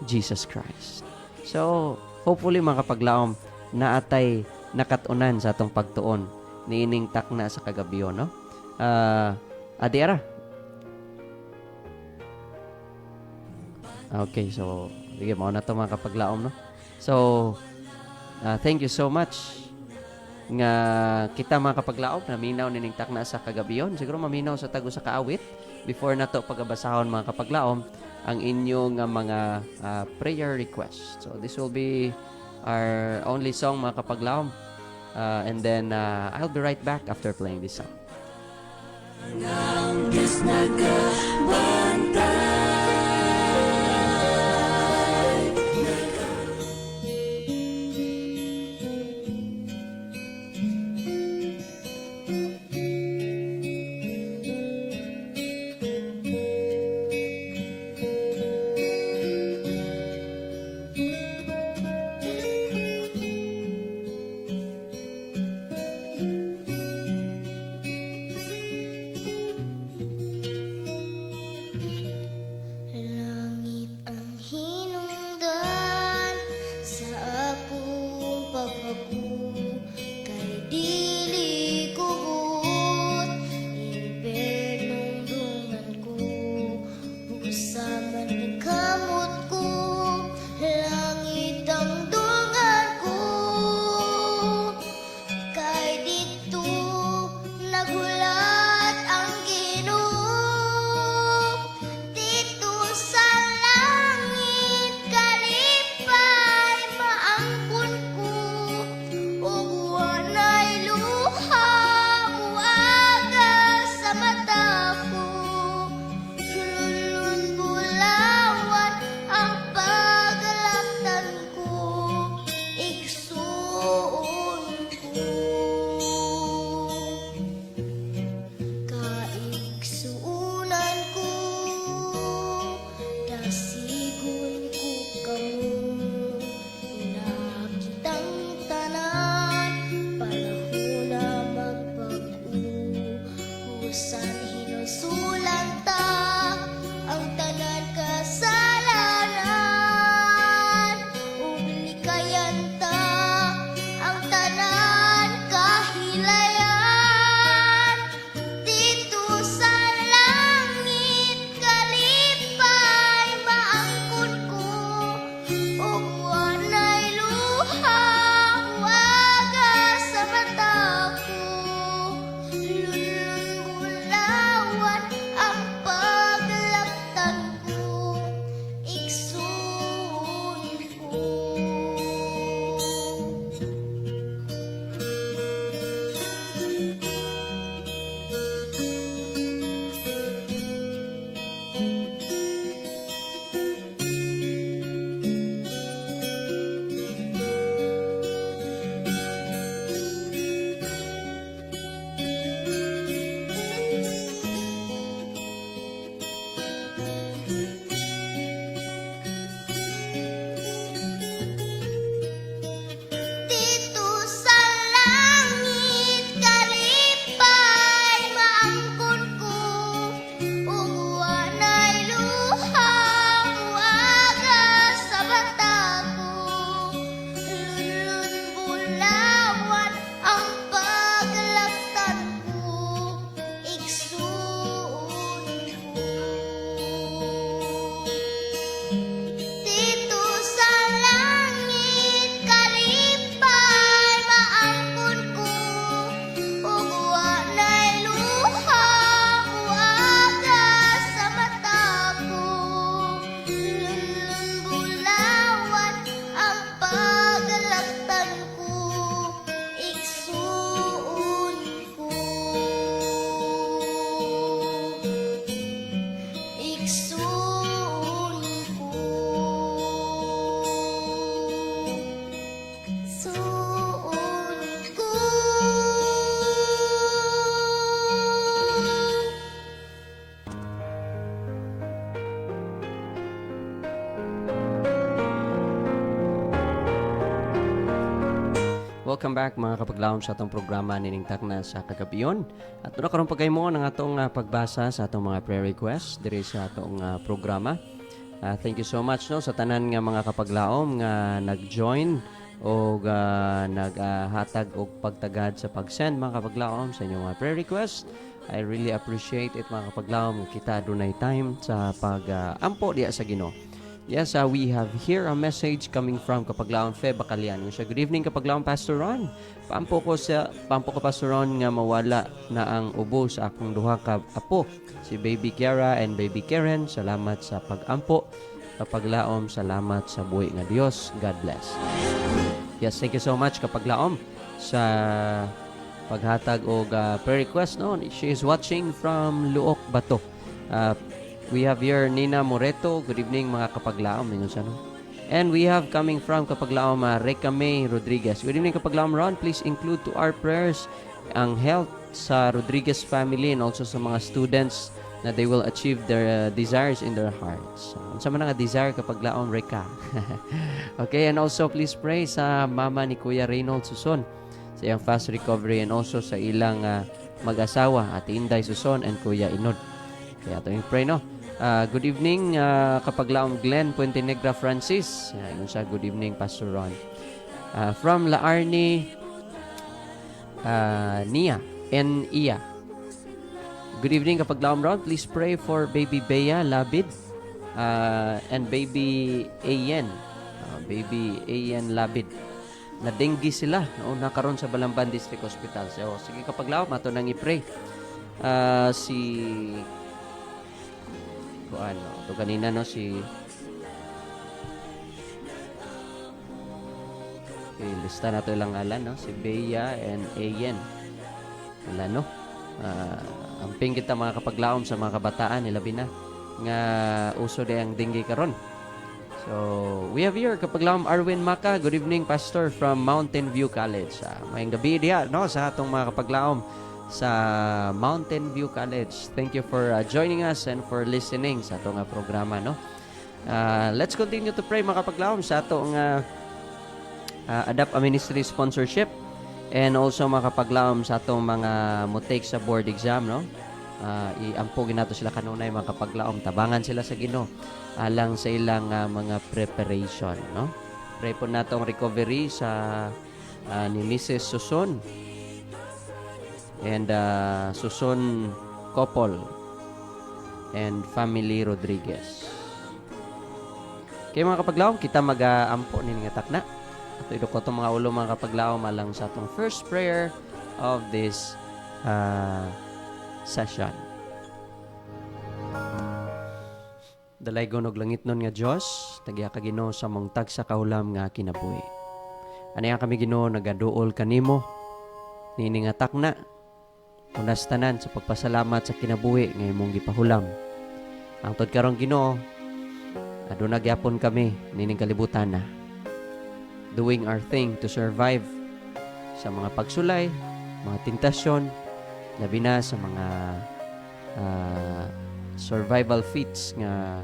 Jesus Christ. So, hopefully mga kapaglaom naatay nakatunan sa atong pagtuon niining takna sa kagabiyon, no? Adiara. Okay, so sige, mao na to mga kapaglaom, no? So, thank you so much nga kita mga kapaglaom naminaw nining takna sa kagabiyon. Siguro maminaw sa tago sa kaawit before na to pagabasahon mga kapaglaom ang inyong mga prayer request. So this will be our only song mga kapaglaom. And then I'll be right back after playing this song. Ang Diyos nagbabantay. Langit ang hinungdan sa akong paghabu, kay dili kubot impernong dungan ko, busa man ang kamot ko. Langit ang dungan ko, kay dito nagulat ang Ginoo. Dito sa langit kalipay maangkon ko, ug walay luha muaga sa mata ko. Lulun bulawan ang paglaktan ko, igsuon ko. Kaigsuunan ko, dasigon ko kamo, nakitang tanan, panahon na magbago. Husan hinusulan ta ang tanan kasalanan, ug likayan ta ang tanan kahilayan. Dito sa langit kalipay maangkon ko, ug walay luha muaga sa mata ko. Lulun bulawan ang paglaktan ko, igsuon ko. Dito sa langit kalipay maangkon ko, ug walay luha muaga sa mata ko. Lulun bulawan ang paglaktan ko, igsuon ko. Welcome back mga kapaglaom sa atong programa nining takna sa kagabiyon. At doon karon pagaymo ng atong pagbasa sa atong mga prayer requests diri sa atong programa. Thank you so much no sa tanan nga mga kapaglaom nga nag-join o naghatag og pagtagad sa pag-send mga kapaglaom sa inyong mga prayer requests. I really appreciate it mga kapaglaom nga kita dunay time sa pag-ampo diya sa Ginoo. Yes, we have here a message coming from Kapaglaon Feb Bacalian. Good evening Kapaglaon Pastor Ron. Paampo ko Pastor Ron nga mawala na ang ubo sa akong duha ka apo, si Baby Kiara and Baby Karen. Salamat sa pag-ampo. Kapaglaom, salamat sa buhi nga Dios. God bless. Yes, thank you so much Kapaglaom sa paghatag og prayer request no. She is watching from Luok Bato. We have here Nina Moreto. Good evening mga kapaglaom. And we have coming from Kapaglaom Reka May Rodriguez. Good evening Kapaglaom Ron. Please include to our prayers ang health sa Rodriguez family and also sa mga students na they will achieve their desires in their hearts. Sa mga desire Kapaglaom Reka. Okay, and also please pray sa mama ni Kuya Reynold Suson sa iyang fast recovery and also sa ilang mag-asawa Ate Inday Suson and Kuya Inod. Kaya ito yung pray no. Good evening, Kapaglaom Glenn Puente Negra Francis. Yun siya, good evening, Pastor Ron. From La Arnie, Nia, N.I.A. Good evening, Kapaglaom Ron. Please pray for baby Bea Labid and baby Ayen. Baby Ayen Labid. Na-dengue sila. Nauna karon sa Balamban District Hospital. So, sige, Kapaglaom, ato nang i-pray. Si ito kanina no si lista na ito ilang ngalan no si Bea and Ayen wala no amping kita mga kapaglaom sa mga kabataan nilabi na nga uso de ang dengue karon. So we have here Kapaglaom Arwin Maka. Good evening Pastor from Mountain View College. Mayang gabi diya no sa atong mga kapaglaom sa Mountain View College. Thank you for joining us and for listening sa atong programa no. Let's continue to pray mga kapaglaom sa atong Adapt a Ministry sponsorship and also mga kapaglaom sa atong mga mo-take sa board exam no. Iampugin nato sila kanunay mga kapaglaom, tabangan sila sa Ginoo alang sa ilang mga preparation no. Pray po natong recovery sa ni Mrs. Suson and Suson couple and family Rodriguez. Kaya mga kapaglaom, kita mag-ampo ni nga takna. At ito ko itong mga ulo mga kapaglaom alang sa itong first prayer of this session. Dalay gonog langit nun nga Diyos, tagya ka Ginoo sa mong tag sa kahulam nga kinabuhi. Aniya kami Ginoo nagaduol kanimo, nini nga takna, unas tanan sa pagpasalamat sa kinabuhi nga imong gipahulam. Ang tod karong Ginoo, aduna gyapon kami nining kalibutan na. Doing our thing to survive sa mga pagsulay, mga tentasyon, labi na sa mga survival feats nga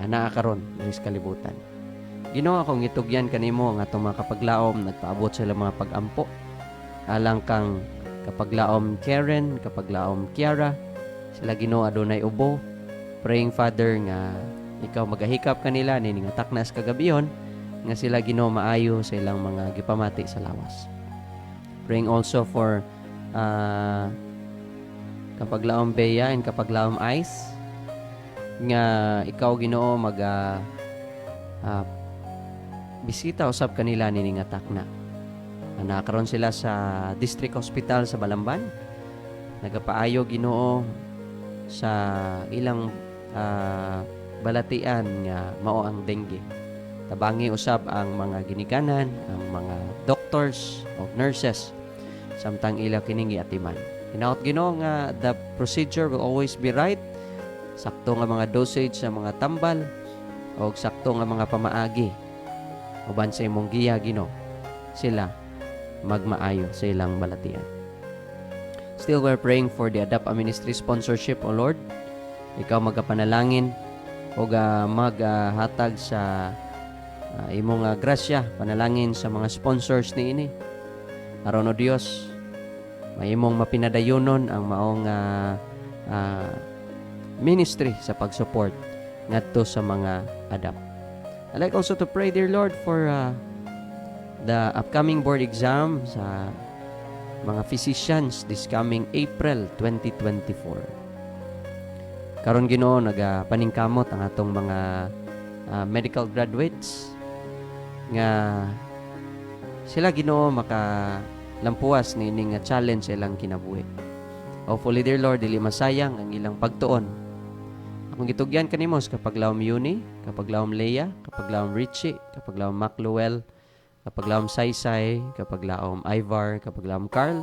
anaa karon diri sa kalibutan. Ginoo akong itugyan kanimo ang atong mga kapaglaom nagpaabot sila mga pag-ampo alang kang Kapaglaom Karen, Kapaglaom Kiara, sila Ginoo adunay ubo. Praying Father nga ikaw magahikap kanila nining taknas kagabiyon nga sila Ginoo maayo sa ilang mga gipamati sa lawas. Praying also for Kapaglaom Bea and Kapaglaom Ice nga ikaw Ginoo bisita usab kanila nining takna. Nakaroon sila sa District Hospital sa Balamban. Nagapaayo Ginoo sa ilang balatian nga mao ang dengue. Tabangi usab ang mga ginikanan, ang mga doctors o nurses samtang ila kining giatiman. Hinaot Ginoo nga the procedure will always be right. Sakto nga mga dosage sa mga tambal o sakto nga mga pamaagi. Uban sa imong giya Ginoo sila magmaayo sa ilang balatian. Still, we're praying for the Adapt a Ministry sponsorship, O Lord. Ikaw magapanalangin o maghatag sa imong grasya, panalangin sa mga sponsors ni ini. Aron o Dios, may imong mapinadayonon ang maong ministry sa pag-support ngadto sa mga adapt. I'd like also to pray, dear Lord, for the upcoming board exam sa mga physicians this coming April 2024. Karon Ginoo, nagapaningkamot ang atong mga medical graduates nga sila Ginoo makalampuas ni ining challenge sa ilang kinabuhi. Hopefully, dear Lord, dili masayang ang ilang pagtuon. Akong gitugyan kanimo sa kapaglawom Uni, kapaglawom Leia, kapaglawom Richie, kapaglawom Macluel, kapaglawom Saysay, kapaglawom Ivar, kapaglawom Carl,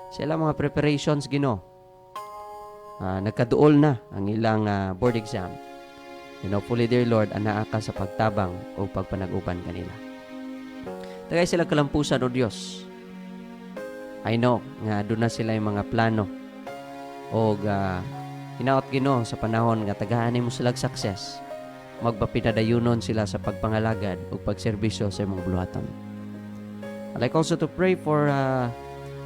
sa ilang mga preparations Ginoo. Nagkaduol na ang ilang board exam. And hopefully, dear Lord, anaa ka sa pagtabang o pagpanag-uban kanila. Tagay sila kalampusan o Diyos. I know nga doon na sila yung mga plano o hinaot Ginoo sa panahon nga tagahanin mo silang success. Magpapinadayunon sila sa pagpangalagad o pagserbisyo sa imong buluhaton. I'd like also to pray for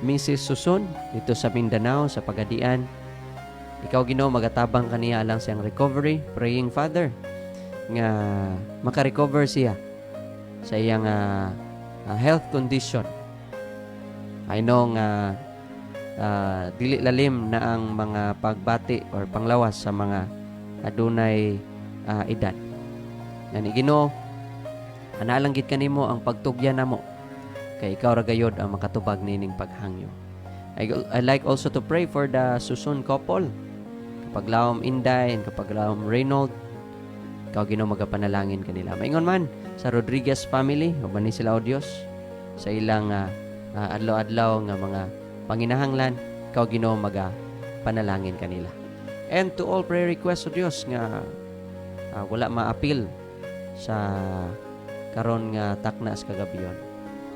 Mrs. Susun dito sa Mindanao, sa Pagadian. Ikaw Ginoo, magatabang kaniya alang siyang recovery. Praying Father nga makarecover siya sa iyang health condition. I know nga dili lalim na ang mga pagbati or panglawas sa mga adunay edad. Ngani Ginoo, analang gid kanimo ang pagtugyan namo kay ikaw ra gayod ang makatubag nining paghangyo. I like also to pray for the Susun couple. Kapaglawom Inday and kapaglawom Reynold, ikaw Ginoo magapanalangin kanila. Maingon man sa Rodriguez family, uban ni sila o Dios sa ilang adlaw-adlaw nga mga panginahanglan, ikaw Ginoo magapanalangin kanila. And to all prayer requests o Dios nga wala ma-appeal sa karon nga taknas kagabiyon,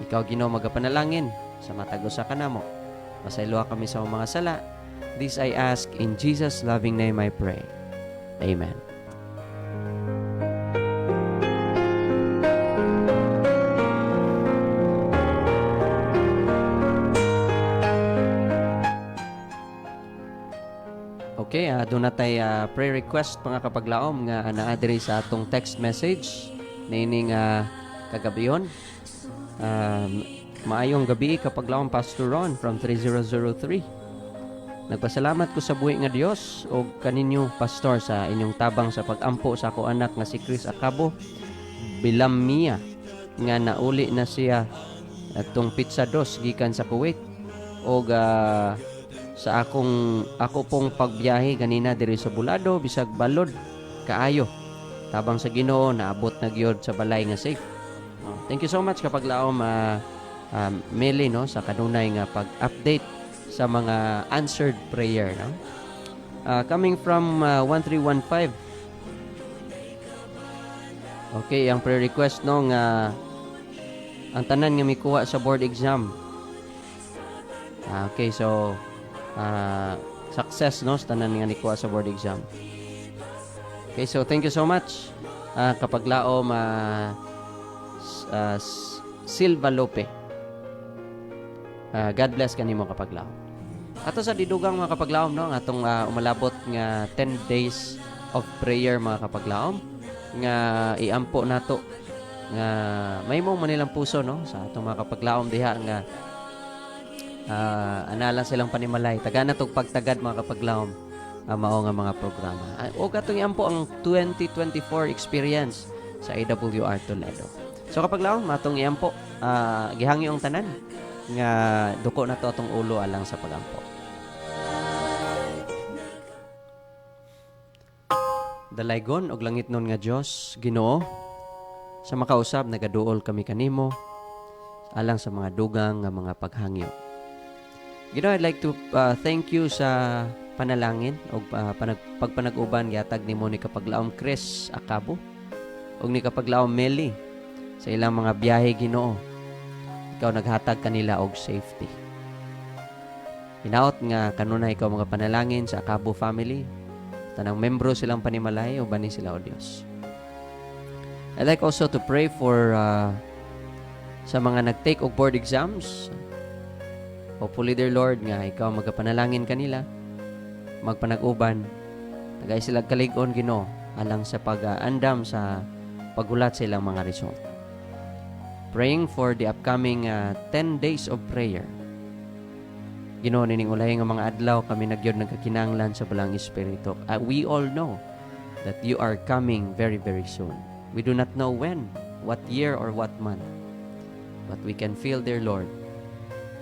ikaw Ginoo magapanalangin sa matag usa kanamo. Pasayloa kami sa mga sala. This I ask in Jesus' loving name I pray. Amen. Okay, doon na tayo prayer request mga kapaglaom nga naadiri sa atong text message na ining kagabiyon. Maayong gabi kapaglaom Pastor Ron from 3003. Nagpasalamat ko sa buhi nga Dios o kaninyo Pastor sa inyong tabang sa pagampo sa ako anak nga si Chris Acabo Bilamia nga nauli na siya atong pizza dos gikan sa Kuwait o sa ako pong pagbiyahe kanina diri sa Bulado bisag balod kaayo tabang sa Ginoo naabot na gyud sa balay nga safe. Thank you so much kapaglaom Meli no sa kanunay nga pag-update sa mga answered prayer no. Coming from 1315. Okay, ang prayer request no nga ang tanan nga mikuha sa board exam. Okay, so success no sa tanan nga nikuha sa board exam. Okay, so thank you so much kapaglaom Silva Lope. God bless kanimo kapaglaom. Ato sa didugang mga kapaglaom no, atong umalabot nga 10 days of prayer mga kapaglaom nga iampo nato nga may mo manilang puso no sa atong mga kapaglaom diha nga analang silang panimalay taga natog pagtagad mga kapaglaom mao nga mga programa. O katong iampo ang 2024 experience sa AWR Toledo. So kapaglaom matong iampo gihangyo ang tanan nga duko na to atong ulo alang sa pagampo. Dalaygon og langit nun nga Dios, Ginoo, sa makausab nagaduol kami kanimo alang sa mga dugang nga mga paghangyo. Ginoo, I'd like to thank you sa panalangin o pagpanag-uban gihatag nimo ni kapaglaom Chris Acabo og ni kapaglaom Meli sa ilang mga biyahe Ginoo. Ikaw naghatag kanila og safety. Hinaot nga kanunay ikaw mga panalangin sa Acabo family. Tanang membro silang panimalay o bani sila o Dios. I'd like also to pray for sa mga nag-take og board exams. Hopefully, dear Lord, nga ikaw magapanalangin kanila, magpanag-uban, tagay sila kalig-on Ginoo alang sa pag-andam sa paghulat sa ilang mga result. Praying for the upcoming 10 days of prayer. Ginoo, nining ulay nga mga adlaw kami nagyod nagkakinanglan sa balang espiritu. We all know that you are coming very, very soon. We do not know when, what year, or what month. But we can feel, dear Lord,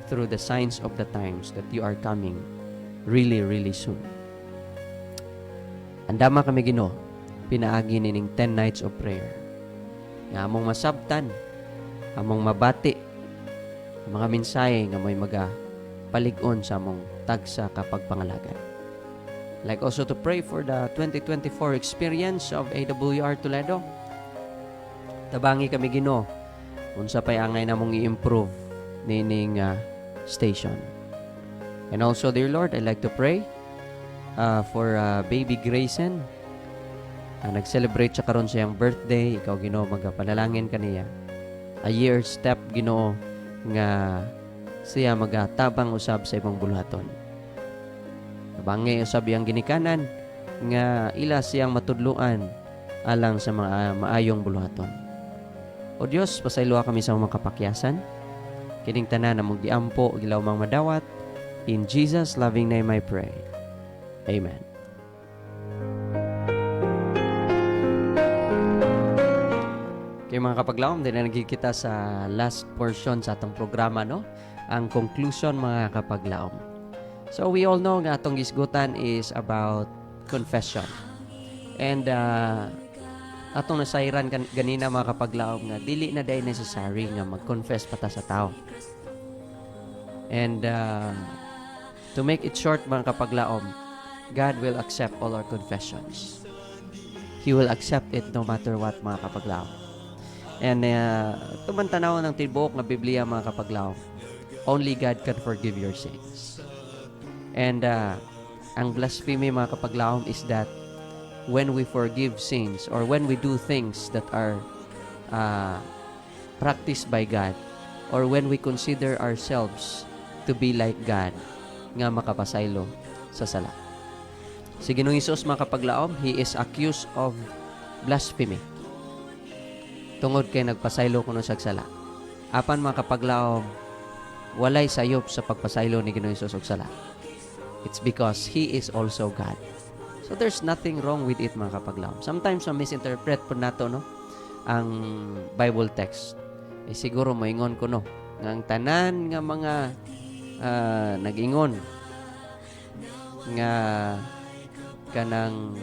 through the signs of the times that you are coming really, really soon. Andama kami Ginoo, pinaagi nining 10 nights of prayer. Nga among masabtan, among mabati, mga mensahe nga may palig-on sa among tagsa kapag pangalagan. Like also to pray for the 2024 experience of AWR Toledo. Tabangi kami Ginoo, unsa pay angay namong i-improve nining station. And also, dear Lord, I'd like to pray for baby Grayson. Nag-celebrate siya karon sa iyang birthday. Ikaw Ginoo, magapanalangin kaniya. A year step Ginoo nga siya magatabang usab sa ibang buluhaton. Nabangi usab iyang ginikanan nga ila siyang matudluan alang sa mga maayong buluhaton. O Diyos, pasayloa kami sa mga kapakyasan. Kining tanan na giampo gilaw mang madawat. In Jesus' loving name I pray. Amen. Kaya mga kapaglawom, din na nagkikita sa last portion sa atong programa, no? Ang conclusion, mga kapaglawom. So we all know nga atong gisgutan is about confession. And atong nasayran ganina mga kapaglaom nga dili na day necessary nga mag-confess pata sa tao. And to make it short mga kapaglaom, God will accept all our confessions. He will accept it no matter what mga kapaglaom. And tumantanaw ng tibuok nga Biblia mga kapaglaom, only God can forgive your sins. And ang blasphemy mga kapaglaom is that when we forgive sins or when we do things that are practiced by God or when we consider ourselves to be like God, nga makapasaylo sa sala. Si Ginoong Hesus mga kapaglaom, He is accused of blasphemy. Tungod kay nagpasaylo kuno sa sala. Apan mga kapaglaom, walay sayop sa pagpasaylo ni Ginoong Hesus og sala. It's because He is also God. So there's nothing wrong with it mga kapaglaom. Sometimes misinterpret po nato no ang Bible text. Siguro moingon ko no nga ang tanan nga mga nag-ingon nga kanang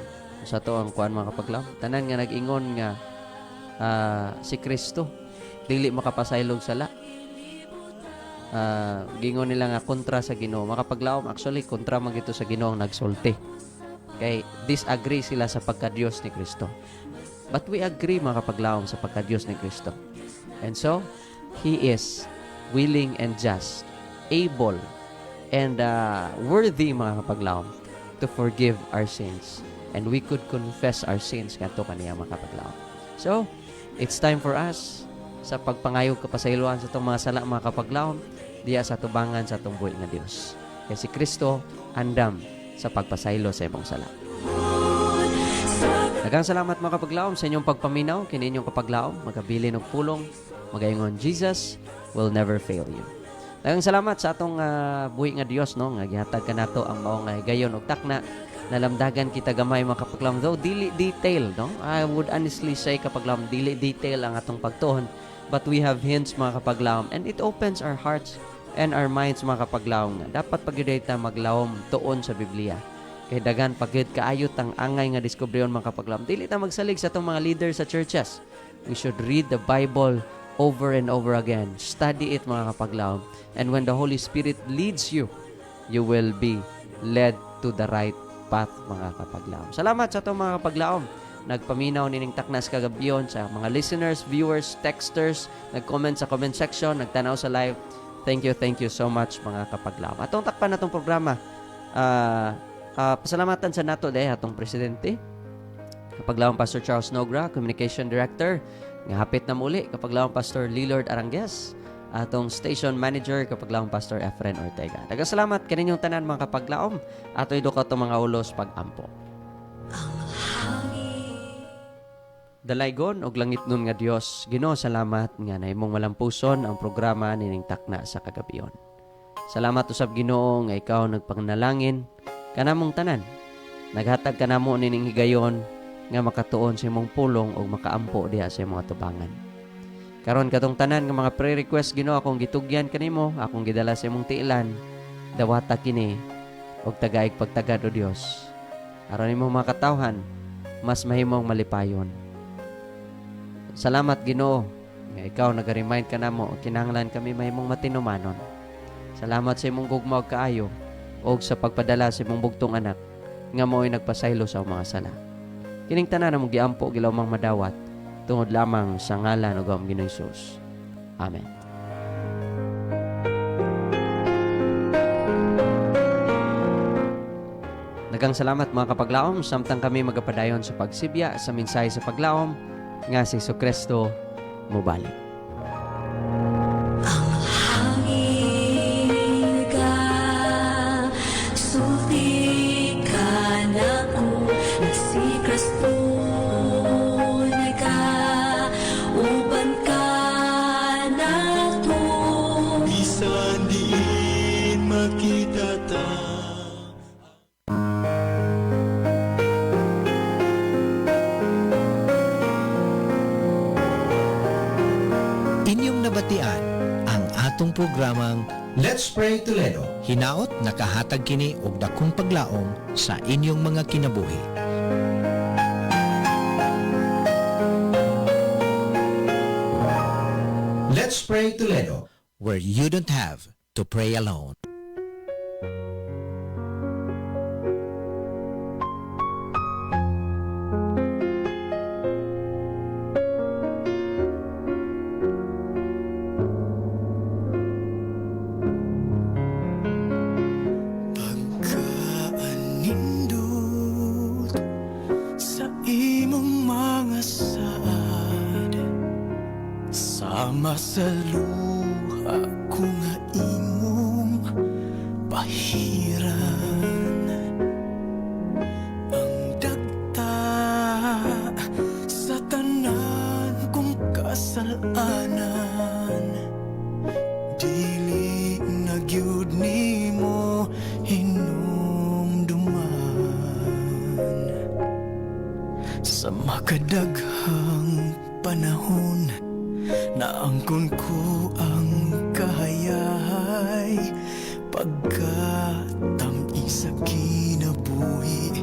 sa to ang kuan mga kapaglaom. Tanan nga nag-ingon nga si Kristo dili makapasaylog sala. Gingon nila nga kontra sa Ginoo. Mga kapaglaom, actually kontra man gito sa Ginoo ang nagsulti. Kay disagree sila sa pagka-Diyos ni Kristo. But we agree mga kapaglaom sa pagka-Diyos ni Kristo. And so, He is willing and just, able, and worthy mga kapaglaom to forgive our sins. And we could confess our sins kanto kaniya mga kapaglaom. So, it's time for us sa pagpangayog kapasayloan sa itong mga sala mga kapaglaom diya sa tubangan sa itong buhay nga Diyos. Kaya si Kristo andam sa pagpasaylo sa ibang sala. Daghang salamat mga kapaglaom sa inyong pagpaminaw, kini inyong kapaglaom, magabilin og pulong, magaingon Jesus will never fail you. Daghang salamat sa atong buhi nga Dios no, nga gihatag kanato ang mao nga higayon og takna nalamdagan kita gamay mga kapaglaom, though dili detail no. I would honestly say kapaglaom dili detail ang atong pagtuon, but we have hints mga kapaglaom and it opens our hearts and our minds mga kapaglaom nga dapat pagyud ta maglawom tuon sa Biblia. Kay dagan pagyud kaayot ang angay nga diskubriyon mga kapaglaom. Dili ta magsalig sa atong mga leaders sa churches. We should read the Bible over and over again. Study it mga kapaglaom. And when the Holy Spirit leads you, you will be led to the right path mga kapaglaom. Salamat sa atong mga kapaglaom. Nagpaminaw nining taknas kagabiyon sa mga listeners, viewers, texters, nag-comment sa comment section, nagtanaw sa live. Thank you so much mga kapaglaom. Atong takpan natong programa. Pasalamatan sa nato atong presidente Kapaglawang Pastor Charles Nogra, Communication Director. Nga hapit na muli, kapaglawang Pastor Lillard Arangues. Atong Station Manager, kapaglawang Pastor Efren Ortega. Daghang salamat kaninyong tanan mga kapaglaom. Ato ido ka mga ulos pag-ampo. Dalaygon og langit nun nga Dios, Ginoo salamat nga nahimong malampuson ang programa nining takna sa kagabion. Salamat usab Ginoo nga ikaw nagpangnalangin kanamong tanan. Naghatag kanamo nining higayon nga makatuon sa imong pulong o makaampo diha sa imong tubangan. Karon katong tanan nga mga prayer request Ginoo akong gitugyan kanimo, akong gidala sa imong tiilan. Dawata kini og tagaig pagtagad o Dios. Aron imong makatawhan, mas mahimong malipayon. Salamat Ginoo nga ikaw naga-remind kanamo og kinahanglan kami mahimong matinumanon. Salamat sa imong gugmaw kaayo og sa pagpadala sa imong bugtong anak nga mo'y nagpasaylo sa mga sala. Kining tanan among giampo gilawmang madawat tungod lamang sa ngalan ug among Ginoong Hesus. Amen. Daghang salamat mga kapaglaom samtang kami magapadayon sa pagsibya sa mensahe sa paglaom nga si Jesucristo mubalik. Hangin ka, sulti ka na ko, si Kristo ka, uban ka na to. Bisan diin makita ta. Inyong nabatian ang atong programang Let's Pray Toledo. hinaot nakahatag kini og dakong paglaom sa inyong mga kinabuhi. Let's Pray Toledo. Where you don't have to pray alone. Pagkaanindot sa imong mga saad, sama sa luha ko nga imong pahiran. Ang dagta sa tanan kong kasalanan, dili na gyud nimo hinumduman. Sa makadaghang panahon naangkon ko ang kahayahay, pagkatami sa kinabuhi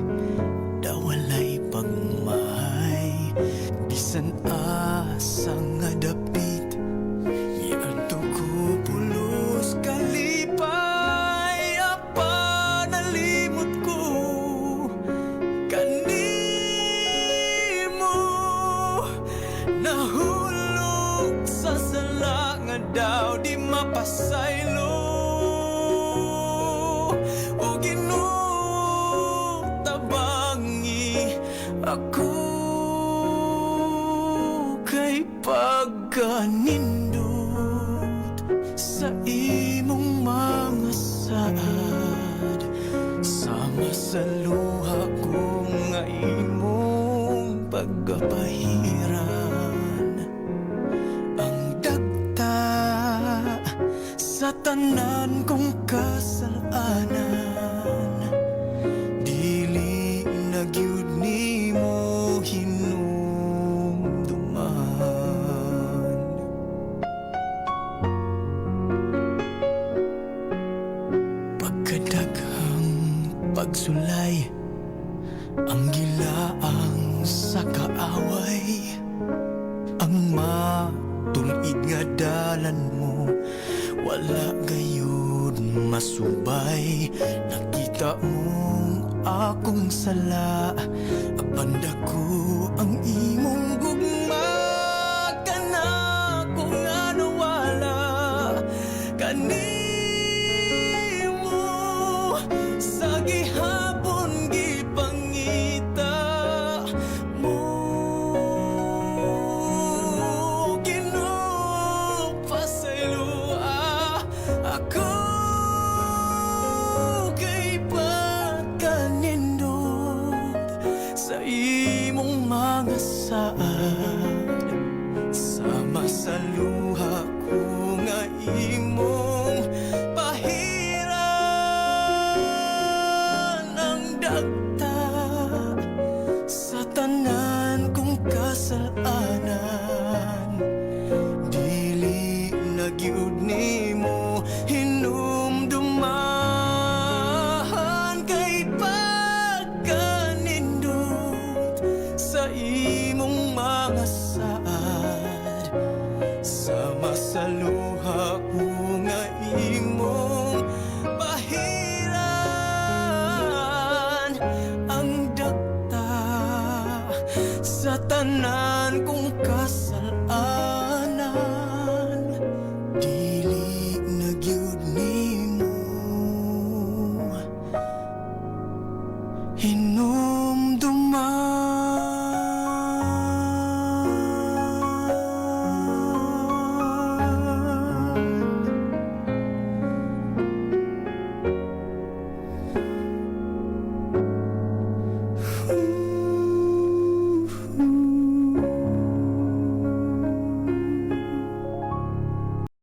dawalay pagmahay. Bisan asa nga dapit iadto ko pulos kalipay, apa nalimot ko kanimo. Nahulog sa sala nga daw di mapasaylo, o ginutabangi ako kay pagkanindot sa imong mga saad, sama sa luha ko nga imong pagkapahiran. Ang dagta sa tanan kong kasalanan, dili na gyud nimo hinumduman. Pagkadaghang pagsulay ang gilaang sa kaaway, ang matulid nga dalan mo wala gayud masubay. Nakita mong akong sala, abanda ko ang imong gugma. Kana ko nga nawala kanimo sa gihapon gipangita mo. saad sama sa luha ko nga imong pahiran ang dagta sa tanan kong kasalanan. Dili na gyud nimo hinumduman kay pagkanindot sa imong mga saad sama sa luha ko nga imong pahiran ang dagta sa tanan kong kasalanan.